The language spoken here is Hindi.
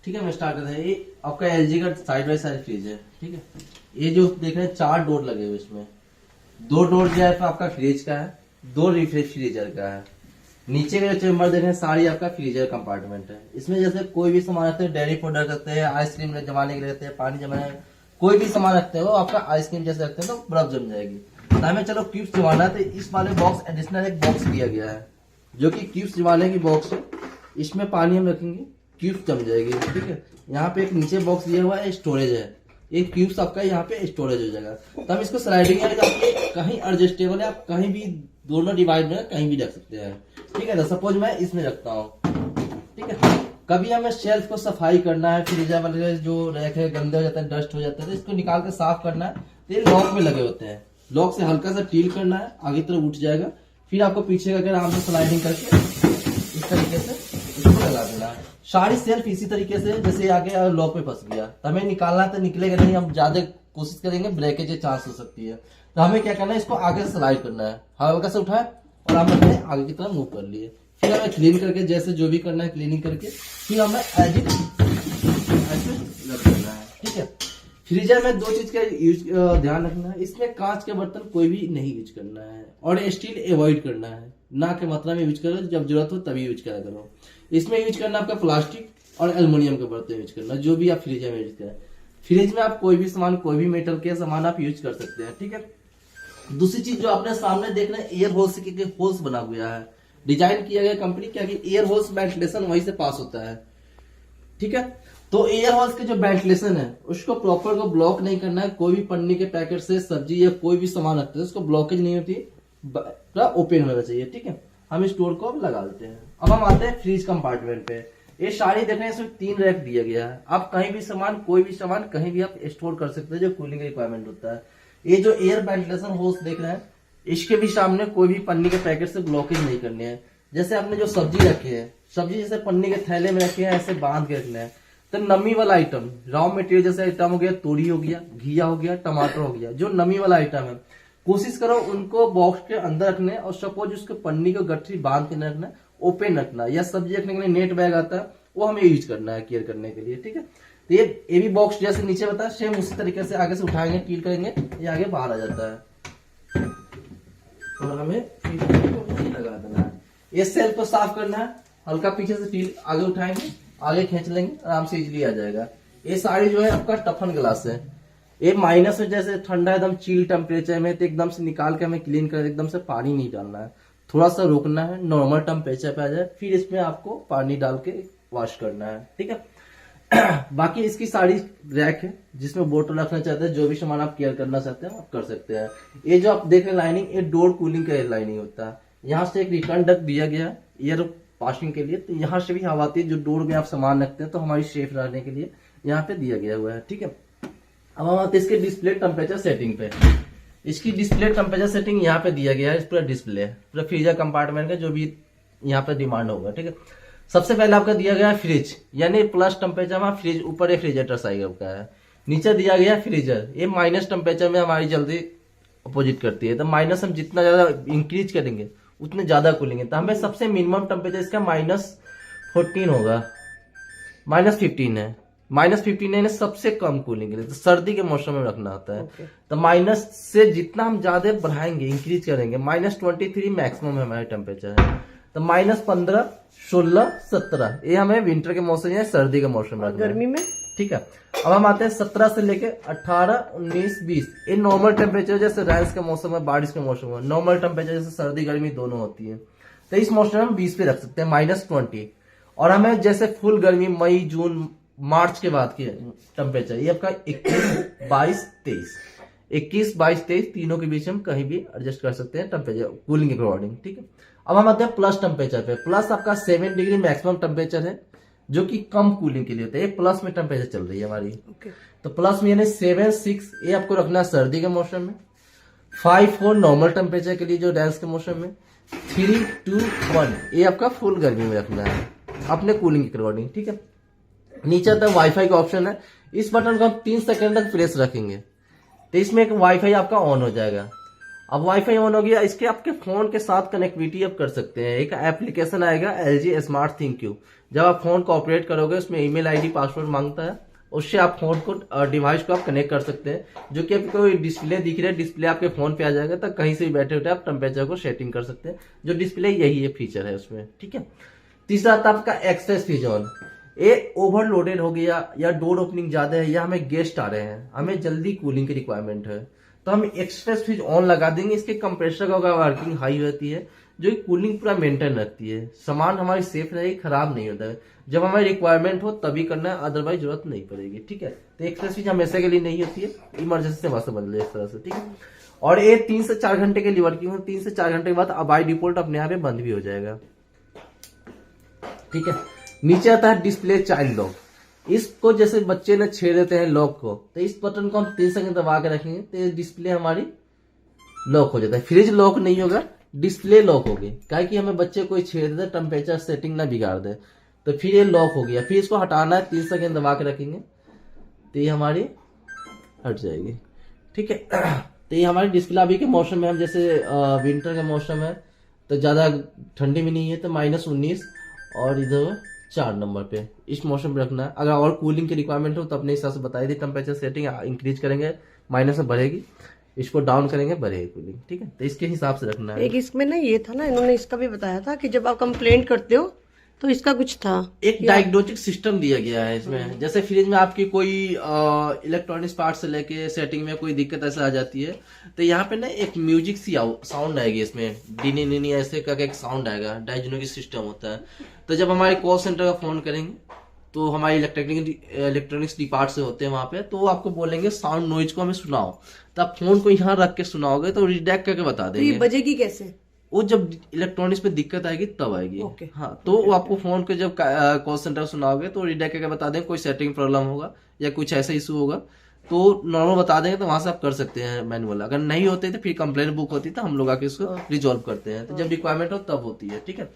ठीक है, मैं स्टार्ट करता हूँ। ये आपका एलजी का साइड बाय साइड फ्रिज है। ठीक है, ये जो देख रहे हैं 4 डोर लगे हुए इसमें, 2 डोर जो है तो आपका फ्रिज का है, 2 रेफ्रिजरेटर का है। नीचे का जो चेम्बर देख रहे हैं सारी आपका फ्रीजर कंपार्टमेंट है। इसमें जैसे कोई भी सामान रखते हैं, डेयरी प्रोडक्ट रखते हैं, आइसक्रीम जमाने के लिए रखते हैं, पानी जमाने, कोई भी सामान रखते हो आपका आइसक्रीम जैसे रखते हैं तो बर्फ जम जाएगी। तो हमें चलो क्यूब्स जमाना है, तो इस वाले बॉक्स एडिशनल एक बॉक्स दिया गया है जो कि क्यूब्स जमाने की बॉक्स है। इसमें पानी हम रखेंगे, क्यूब्स जम जाएगी। ठीक है, यहाँ पे एक नीचे बॉक्स दिया हुआ है, स्टोरेज है, एक क्यूब्स आपका यहाँ पे स्टोरेज हो जाएगा। तो हम इसको स्लाइडिंग कहीं एडजस्टेबल है, आप कहीं भी दोनों डिवाइड में कहीं भी रख सकते हैं। ठीक है, तो सपोज मैं इसमें रखता हूँ। ठीक है, कभी हमें शेल्फ को सफाई करना है, फ्रीजर वाले जो रैक है गंदे हो जाते हैं, डस्ट हो जाता है, तो इसको निकाल के साफ करना है। तो ये लॉक में लगे होते हैं, लॉक से हल्का सा टील करना है, आगे तरफ उठ जाएगा। फिर आपको पीछे का आराम से स्लाइडिंग करके इस तरीके से इसको लगा देना है। सारी सेल्फ इसी तरीके से जैसे आगे लॉक पे फंस गया तो हमें निकालना तो निकलेगा नहीं, हम ज्यादा कोशिश करेंगे ब्रेकेज के चांस हो सकती है। तो हमें क्या करना है, इसको आगे से स्लाइड करना है, हल्का से उठाए और हम अपने आगे की तरफ मूव कर लिए। फिर हमें क्लीन करके जैसे जो भी करना है क्लीनिंग करके फिर हमें एज इट रख देना है। ठीक है, फ्रीजर में 2 चीज का यूज ध्यान रखना है, इसमें कांच के बर्तन कोई भी नहीं यूज करना है और स्टील अवॉइड करना है, ना के मात्रा में यूज करो, जब जरूरत हो तभी यूज करा करो। इसमें यूज करना आपका प्लास्टिक और एल्युमिनियम के बर्तन यूज करना, जो भी आप फ्रीजर में यूज करें। फ्रिज में आप कोई भी सामान, कोई भी मेटल के सामान आप यूज कर सकते हैं। ठीक है, दूसरी चीज जो आपने सामने देख रहे हैं, एयर होल्स के होल्स बना हुआ है, डिजाइन किया गया कंपनी क्या कि एयर होल्स वेंटिलेशन वहीं से पास होता है। ठीक है, तो एयर होल्स के जो वेंटिलेशन है उसको प्रॉपर को ब्लॉक नहीं करना है। कोई भी पन्नी के पैकेट से सब्जी या कोई भी सामान रखते हैं उसको ब्लॉकेज नहीं होती, पूरा ओपन होना चाहिए। ठीक है, हम इस डोर को लगा देते हैं। अब हम आते हैं फ्रीज कंपार्टमेंट पे। ये सारी देख रहे हैं, इसमें 3 रैक दिया गया है, आप कहीं भी सामान, कोई भी सामान कहीं भी आप स्टोर कर सकते हैं जो कूलिंग रिक्वायरमेंट होता है। ये जो एयर वेंटिलेशन होल्स देख रहे हैं, इसके भी सामने कोई भी पन्नी के पैकेट से ब्लॉकेज नहीं करने हैं। जैसे आपने जो सब्जी रखी है, सब्जी जैसे पन्नी के थैले में रखे हैं ऐसे बांध के रखना है। तो नमी वाला आइटम, रॉ मटेरियल जैसे आइटम हो गया, तोरी हो गया, घिया हो गया, टमाटर हो गया, जो नमी वाला आइटम है कोशिश करो उनको बॉक्स के अंदर रखने। और सपोज उसके पन्नी को गठरी बांध के न रखना, ओपन रखना, या सब्जी रखने के लिए नेट बैग आता है वो हमें यूज करना है केयर करने के लिए। ठीक है, तो ये भी बॉक्स जैसे नीचे बताया सेम उसी तरीके से आगे से उठाएंगे, कील करेंगे, ये आगे बाहर आ जाता है और हमें लगा देना है। ये सेल्फ को साफ करना है, हल्का पीछे से टील आगे उठाएंगे, आगे खींच लेंगे, आराम से इजीली आ जाएगा। ये सारी जो है आपका टफन ग्लास है, ये माइनस में जैसे ठंडा एकदम चिल टेम्परेचर में तो एकदम से निकाल के हमें क्लीन कर, एकदम से पानी नहीं डालना है, थोड़ा सा रोकना है, नॉर्मल टेम्परेचर पे आ जाए, फिर इसमें आपको पानी डाल के वॉश करना है। ठीक है, बाकी इसकी सारी रैक है जिसमें बोतल रखना चाहते हैं, जो भी सामान आप केयर करना चाहते हैं आप कर सकते हैं। ये जो आप देख रहे हैं लाइनिंग, ये डोर कूलिंग का लाइनिंग होता है। यहाँ से एक रिटर्न डक्ट दिया गया है एयर पासिंग के लिए, तो यहाँ से भी हवा आती है, जो डोर में आप सामान रखते हैं तो हमारी सेफ रहने के लिए यहाँ पे दिया गया हुआ है। ठीक है, अब हम आते हैं इसके डिस्प्ले टेम्परेचर सेटिंग पे। इसकी डिस्प्ले टेम्परेचर सेटिंग यहाँ पे दिया गया है, पूरा डिस्प्ले पूरा फ्रीजर कंपार्टमेंट का जो भी यहाँ पे डिमांड होगा। ठीक है, सबसे पहले आपका दिया गया है फ्रिज, यानी प्लस टेम्परेचर में फ्रिज, ऊपर रेफ्रिजरेटर साइकिल का है, नीचे दिया गया है फ्रीजर, ये माइनस टेम्परेचर में हमारी जल्दी अपोजिट करती है। तो माइनस हम जितना ज्यादा इंक्रीज करेंगे उतने ज्यादा कूलेंगे। तो हमें सबसे मिनिमम टेम्परेचर इसका -14 होगा, -15 है, -15 है सबसे कम कूलिंग के लिए, तो सर्दी के मौसम में रखना होता है। तो माइनस से जितना हम ज्यादा बढ़ाएंगे, इंक्रीज करेंगे, -23 मैक्सिमम हमारा टेम्परेचर है। तो -15, 16, 17 ये हमें विंटर के मौसम या सर्दी के मौसम में, गर्मी में। ठीक है, अब हम आते हैं 17 से लेके 18, 19, 20 ये नॉर्मल टेम्परेचर, जैसे राइस के मौसम में, बारिश के मौसम में नॉर्मल टेम्परेचर जैसे सर्दी गर्मी दोनों होती है। तो इस मौसम में हम 20 पे रख सकते हैं, -20। और हमें जैसे फुल गर्मी मई, जून, मार्च के बाद की टेम्परेचर, ये आपका 21, 22, 23, 21, 22, 23 तीनों के बीच हम कहीं भी एडजस्ट कर सकते हैं टेम्परेचर कूलिंग के अकॉर्डिंग। ठीक है, अब हम आते हैं प्लस टेम्परेचर पे। प्लस आपका 7 डिग्री मैक्सिमम टेम्परेचर है जो कि कम कूलिंग के लिए होता है, ये प्लस में टेम्परेचर चल रही है हमारी। तो प्लस में यानी 7, 6 ये आपको रखना है सर्दी के मौसम में, 5, 4 नॉर्मल टेम्परेचर के लिए जो डैंस के मौसम में, 3, 2, 1 ये आपका फुल गर्मी में रखना है अपने कूलिंग के अकॉर्डिंग। ठीक है, नीचे तक वाईफाई का ऑप्शन है, इस बटन को हम 3 सेकंड तक प्रेस रखेंगे तो इसमें एक वाईफाई आपका ऑन हो जाएगा। अब वाईफाई ऑन हो गया, इसके आपके फोन के साथ कनेक्टिविटी आप कर सकते हैं। एक एप्लीकेशन आएगा LG स्मार्ट थिंग क्यू, जब आप फोन को ऑपरेट करोगे उसमें ईमेल आईडी पासवर्ड मांगता है, उससे आप फोन को डिवाइस को आप कनेक्ट कर सकते हैं, जो कि आपको कोई डिस्प्ले दिख रहा है, डिस्प्ले आपके फोन पे आ जाएगा, तो कहीं से भी बैठे बैठे आप टेम्परेचर को सेटिंग कर सकते हैं। जो डिस्प्ले यही है फीचर है उसमें, ठीक है। तीसरा आता है आपका एक्सप्रेस फ्रिज ऑन। ये ओवरलोडेड हो गया या डोर ओपनिंग ज्यादा है या हमें गेस्ट आ रहे हैं, हमें जल्दी कूलिंग की रिक्वायरमेंट है, तो हम एक्सप्रेस फ्रिज ऑन लगा देंगे। इसके कंप्रेसर का वर्किंग हाई रहती है, जो कूलिंग पूरा मेंटेन रखती है, सामान हमारी सेफ रहेगी, खराब नहीं होता है। जब हमारी रिक्वायरमेंट हो तभी करना है, अदरवाइज जरूरत नहीं पड़ेगी, ठीक है। तो एक्सप्रेस फ्रिज हमेशा के लिए नहीं होती है, इमरजेंसी से वहां बदले इस तरह से, ठीक है। और ये 3 से 4 घंटे के लिए वर्किंग है, 3 से 4 घंटे के बाद बाय डिफॉल्ट अपने यहाँ पे बंद भी हो जाएगा, ठीक है। नीचे आता है डिस्प्ले चाइल्ड लॉक। इसको जैसे बच्चे ने छेड़ देते हैं लॉक को, तो इस बटन को हम 3 सेकंड दबा के रखेंगे तो डिस्प्ले हमारी लॉक हो जाता है। फ्रिज लॉक नहीं होगा, डिस्प्ले लॉक होगी, क्या कि हमें बच्चे कोई छेड़ दे, टेम्परेचर सेटिंग ना बिगाड़ दे, तो फिर ये लॉक हो गया। फिर इसको हटाना है, 3 सेकंड दबा के रखेंगे तो ये हमारी हट जाएगी, ठीक है। तो ये हमारी डिस्प्ले अभी के मौसम में, हम जैसे विंटर का मौसम है तो ज्यादा ठंडी में नहीं है, तो -19 और इधर 4 नंबर पे इस मौसम पे रखना है। अगर और कूलिंग की रिक्वायरमेंट हो तो अपने हिसाब से बताई दी, टेम्परेचर सेटिंग इंक्रीज करेंगे माइनस में बढ़ेगी, इसको डाउन करेंगे बढ़ेगी कूलिंग, ठीक है। तो इसके हिसाब से रखना है। एक इसमें ना ये था ना, इन्होंने इसका भी बताया था कि जब आप कंप्लेंट करते हो तो इसका कुछ था, एक डायग्नोस्टिक सिस्टम दिया गया है इसमें। जैसे फ्रिज में आपकी कोई इलेक्ट्रॉनिक्स पार्ट से लेके सेटिंग में कोई दिक्कत ऐसा आ जाती है, तो यहाँ पे ना एक म्यूजिक सी साउंड आएगी इसमें, डीनी नीनी ऐसे का एक साउंड आएगा, डायग्नोस्टिक सिस्टम होता है। तो जब हमारे कॉल सेंटर का फोन करेंगे तो हमारे इलेक्ट्रॉनिक्स डिपार्ट से होते हैं वहां पे, तो वो आपको बोलेंगे साउंड नॉइज को हमें सुनाओ, तो आप फोन को यहाँ रख के सुनाओगे तो रिडेक्ट करके बता तो ये देंगे। बजेगी कैसे? वो जब इलेक्ट्रॉनिक्स पे दिक्कत आएगी तब आएगी। Okay. हाँ, तो वो आपको फोन के जब कॉल सेंटर सुनाओगे तो रिडेक्ट करके बता देंगे, कोई सेटिंग प्रॉब्लम होगा या कुछ ऐसा इशू होगा तो नॉर्मल बता देंगे, तो वहां से आप कर सकते हैं मैनुअल। अगर नहीं होते तो फिर कंप्लेंट बुक होती है, तो हम लोग आके इसको रिजॉल्व करते हैं, तो जब रिक्वायरमेंट हो तब होती है, ठीक है।